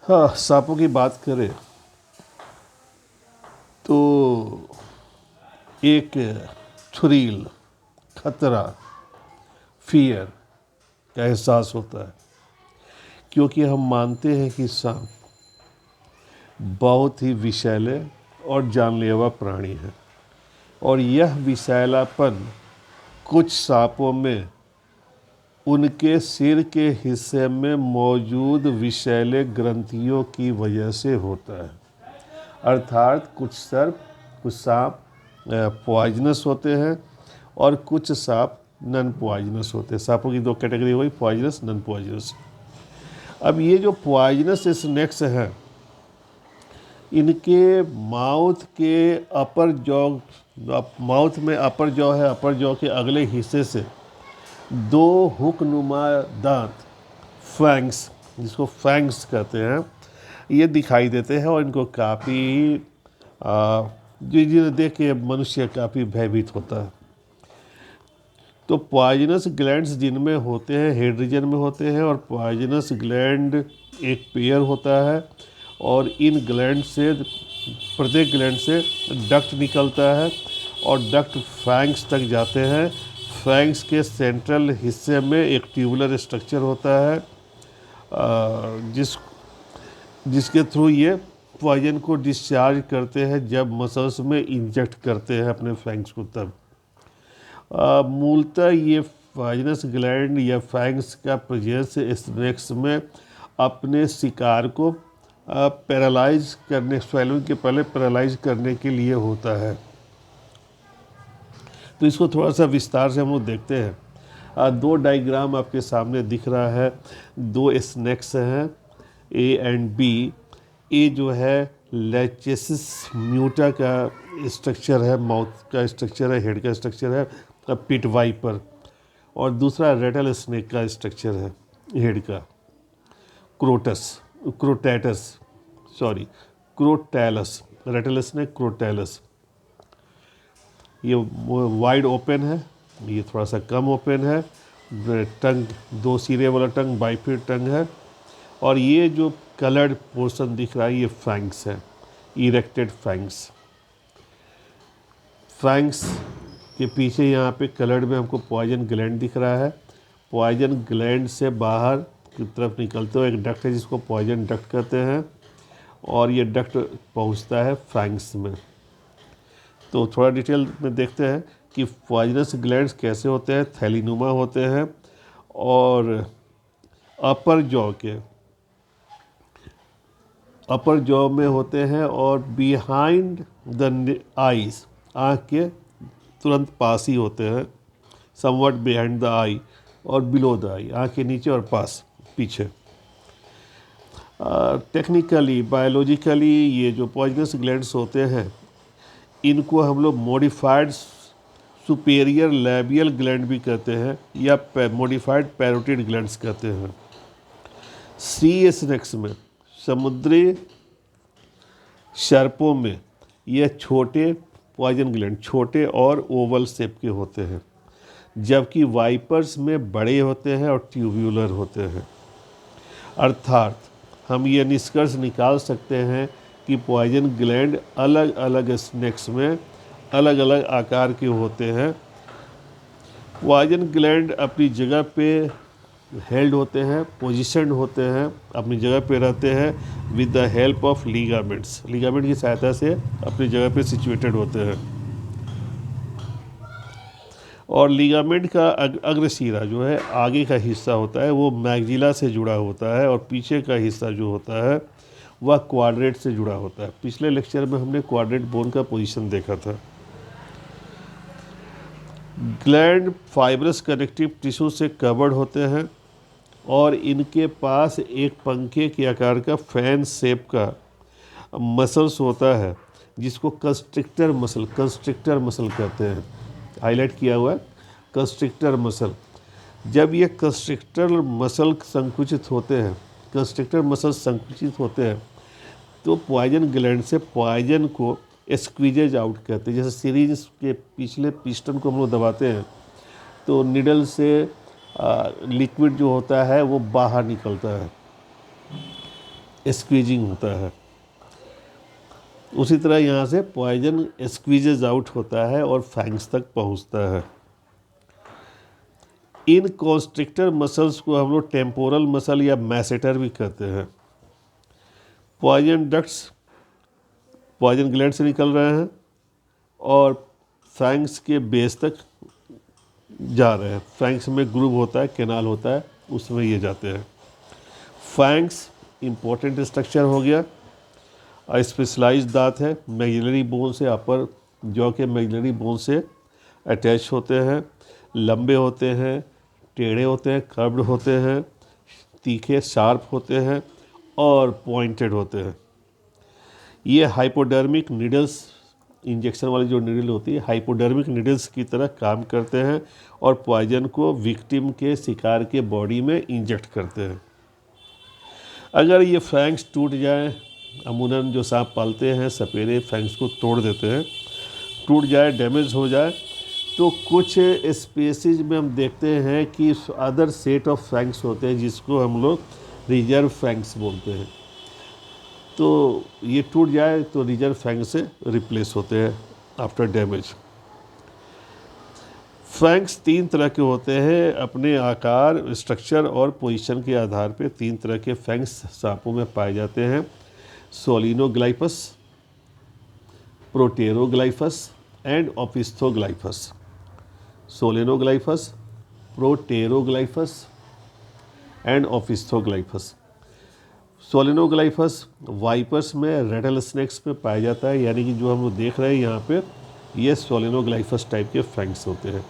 हाँ, सांपों की बात करें तो एक थ्रिल, खतरा, फियर का एहसास होता है, क्योंकि हम मानते हैं कि सांप बहुत ही विषैले और जानलेवा प्राणी है। और यह विषैलापन कुछ सांपों में उनके सिर के हिस्से में मौजूद विषैले ग्रंथियों की वजह से होता है। अर्थात कुछ सांप पॉइजनस होते हैं और कुछ सांप नॉन पॉइजनस होते हैं। सांपों की दो कैटेगरी हुई, पॉइजनस, नॉन पॉइजनस। अब ये जो पॉइजनस स्नेक्स हैं, इनके माउथ के अपर जॉ, माउथ में अपर जॉ है, अपर जॉ के अगले हिस्से से दो हुक नुमा दांत, फैंग्स, जिसको फैंग्स कहते हैं, ये दिखाई देते हैं। और इनको काफ़ी जिन्हें देख के मनुष्य काफ़ी भयभीत होता है। तो पॉइजनस ग्लैंड्स जिनमें होते हैं हेड रीजन में होते हैं, और पॉइजनस ग्लैंड एक पेयर होता है, और इन ग्लैंड से, प्रत्येक ग्लैंड से डक्ट निकलता है और डक्ट फैंग्स तक जाते हैं। फैंग्स के सेंट्रल हिस्से में एक ट्यूबुलर स्ट्रक्चर होता है जिसके थ्रू ये पॉइजन को डिस्चार्ज करते हैं जब मसल्स में इंजेक्ट करते हैं अपने फैंग्स को। तब मूलतः ये पॉइजनस ग्लैंड या फैंग्स का प्रेजेंस स्नेक्स में अपने शिकार को पैरालाइज करने, स्वेलिंग के पहले पैरालाइज करने के लिए होता है। तो इसको थोड़ा सा विस्तार से हम लोग देखते हैं। दो डायग्राम आपके सामने दिख रहा है, दो स्नेक्स हैं ए एंड बी। ए जो है लेचेसिस म्यूटा का स्ट्रक्चर है, माउथ का स्ट्रक्चर है, हेड का स्ट्रक्चर है, पिट वाइपर। और दूसरा रेटल स्नेक का स्ट्रक्चर है, हेड का, Crotatus, sorry, Crotalus, rattle snake Crotalus. ये वाइड ओपन है, ये थोड़ा सा कम ओपन है। टंग, दो सिरे वाला टंग, बाइफिड टंग है। और ये जो कलर्ड पोर्शन दिख रहा है, ये फैंग्स है, इरेक्टेड फैंग्स। फैंग्स के पीछे यहाँ पे कलर्ड में हमको पॉइजन ग्लैंड दिख रहा है। पॉइजन ग्लैंड से बाहर की तरफ निकलते हुए एक डक्ट है जिसको पॉइजन डक्ट कहते हैं, और ये डक्ट पहुँचता है फैंग्स में। तो थोड़ा डिटेल में देखते हैं कि पॉइजनस ग्लैंड्स कैसे होते हैं। थैलीनुमा होते हैं और अपर जॉ में होते हैं, और बिहाइंड द आईज, आँख के तुरंत पास ही होते हैं, समवट बिहाइंड द आई और बिलो द आई, आँख के नीचे और पास, पीछे। टेक्निकली, बायोलॉजिकली ये जो पॉइजनस ग्लैंड्स होते हैं, इनको हम लोग मॉडिफाइड सुपेरियर लैबियल ग्लैंड भी कहते हैं, या मॉडिफाइड पैरोटिड ग्लैंड्स कहते हैं। सी स्नेक्स में, समुद्री सर्पों में, यह छोटे पॉइजन ग्लैंड छोटे और ओवल शेप के होते हैं, जबकि वाइपर्स में बड़े होते हैं और ट्यूब्यूलर होते हैं। अर्थात हम ये निष्कर्ष निकाल सकते हैं कि पॉइजन ग्लैंड अलग अलग स्नेक्स में अलग अलग आकार के होते हैं। पॉइजन ग्लैंड अपनी जगह पे हेल्ड होते हैं, पोजीशनड होते हैं, अपनी जगह पे रहते हैं with the help of ligaments, ligament की सहायता से अपनी जगह पे सिचुएटेड होते हैं। और लिगामेंट का अग्रशिरा जो है, आगे का हिस्सा होता है, वो मैग्जिला से जुड़ा होता है, और पीछे का हिस्सा जो होता है वह क्वाड्रेट से जुड़ा होता है। पिछले लेक्चर में हमने क्वाड्रेट बोन का पोजीशन देखा था। ग्लैंड फाइब्रस कनेक्टिव टिश्यू से कवर्ड होते हैं, और इनके पास एक पंखे के आकार का फैन शेप का मसल्स होता है, जिसको कंस्ट्रिक्टर मसल कहते हैं। हाईलाइट किया हुआ है, कंस्ट्रिक्टर मसल। जब ये कंस्ट्रिक्टर मसल संकुचित होते हैं, तो पॉइजन ग्लैंड से पॉइजन को स्क्वीजेज आउट कहते हैं। जैसे सीरीज के पिछले पिस्टन को हम लोग दबाते हैं तो निडल से लिक्विड जो होता है वो बाहर निकलता है, स्क्वीजिंग होता है। उसी तरह यहाँ से पॉइजन स्क्वीजेज आउट होता है और फैंग्स तक पहुँचता है। इन कॉन्स्ट्रिक्टर मसल्स को हम लोग टेम्पोरल मसल या मैसेटर भी कहते हैं। पॉइजन डक्ट्स पॉइजन ग्लैंड से निकल रहे हैं और फैंग्स के बेस तक जा रहे हैं। फैंग्स में ग्रूव होता है, कैनाल होता है, उसमें ये जाते हैं। फैंग्स इम्पोर्टेंट स्ट्रक्चर हो गया। स्पेशलाइज्ड दांत है, मैग्जिलरी बोन से अपर जॉ के मैग्जिलरी बोन से अटैच होते हैं, लंबे होते हैं, टेढ़े होते हैं, कर्व्ड होते हैं, तीखे शार्प होते हैं और पॉइंटेड होते हैं। ये हाइपोडर्मिक नीडल्स, इंजेक्शन वाली जो नीडल होती है, हाइपोडर्मिक नीडल्स की तरह काम करते हैं और पॉइजन को विक्टिम के शिकार के बॉडी में इंजेक्ट करते हैं। अगर ये फैंग्स टूट जाए, अमूमन जो सांप पालते हैं सपेरे फैंग्स को तोड़ देते हैं, टूट जाए, डैमेज हो जाए, तो कुछ स्पीसीज में हम देखते हैं कि अदर सेट ऑफ फैंग्स होते हैं जिसको हम लोग रिजर्व फैंग्स बोलते हैं। तो ये टूट जाए तो रिजर्व फैंग से रिप्लेस होते हैं आफ्टर डैमेज। फैंग्स 3 तरह के होते हैं, अपने आकार, स्ट्रक्चर और पोजीशन के आधार पे 3 तरह के फैंग्स सांपों में पाए जाते हैं। सोलिनोग्लाइफस, प्रोटेरोग्लाइफस एंड ओपिस्थोग्लाइफस। सोलिनोग्लाइफस, प्रोटेरोग्लाइफस एंड ओपिस्थोग्लाइफस। सोलिनोग्लाइफस वाइपर्स में, रेटल स्नेक्स में पाया जाता है, यानी कि जो हम लोग देख रहे हैं यहाँ पे, ये सोलिनोग्लाइफस टाइप के फैंग्स होते हैं।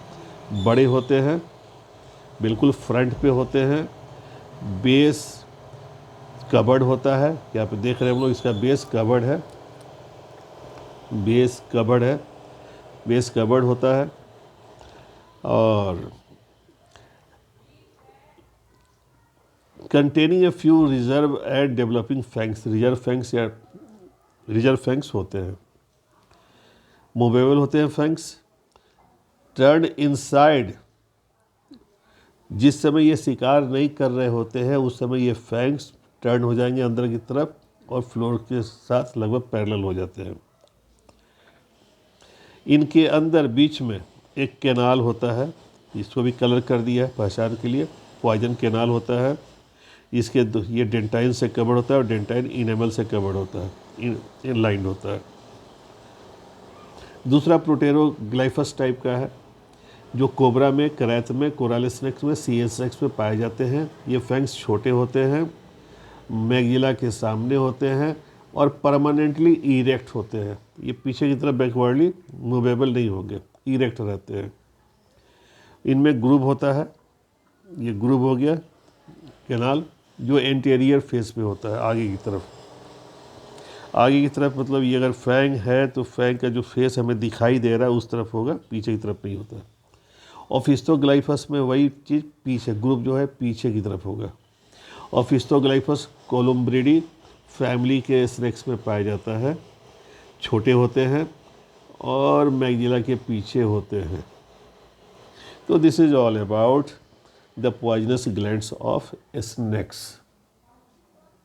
बड़े होते हैं, बिल्कुल फ्रंट पे होते हैं, बेस कवर्ड होता है। यहाँ पे देख रहे हैं हम लोग, इसका बेस कवर्ड है, बेस कवर्ड होता है। और containing a few reserve and developing fangs, reserve fangs होते हैं। मूवेबल होते हैं फैंग्स। टर्न इनसाइड, जिस समय ये शिकार नहीं कर रहे होते हैं उस समय ये फैंग्स टर्न हो जाएंगे अंदर की तरफ और फ्लोर के साथ लगभग पैरेलल हो जाते हैं। इनके अंदर बीच में एक कैनाल होता है, इसको भी कलर कर दिया है पहचान के लिए, पॉइजन कैनाल होता है। इसके ये डेंटाइन से कवर्ड होता है और डेंटाइन इनेमल से कवर्ड होता है, इनलाइंड होता है। दूसरा प्रोटेरोग्लाइफस टाइप का है, जो कोबरा में, करैत में, कोरालिस स्नेक्स में, सीएसएक्स में पाए जाते हैं। ये फैंग्स छोटे होते हैं, मैग्जिला के सामने होते हैं और परमानेंटली इरेक्ट होते हैं। ये पीछे की तरफ बैकवर्डली मूवेबल नहीं होंगे, इरेक्ट रहते हैं। इनमें ग्रूव होता है, ये ग्रूव हो गया कैनाल, जो एंटीरियर फेस में होता है, आगे की तरफ मतलब ये अगर फैंग है तो फैंग का जो फेस हमें दिखाई दे रहा है उस तरफ होगा, पीछे की तरफ नहीं होता है। ओपिस्थोग्लाइफस में वही चीज़, पीछे ग्रुप जो है पीछे की तरफ होगा। ओपिस्थोग्लाइफस कोलुम्ब्रिडी फैमिली के स्नेक्स में पाया जाता है, छोटे होते हैं और मैग्जिला के पीछे होते हैं। तो this is all about the poisonous glands of snakes.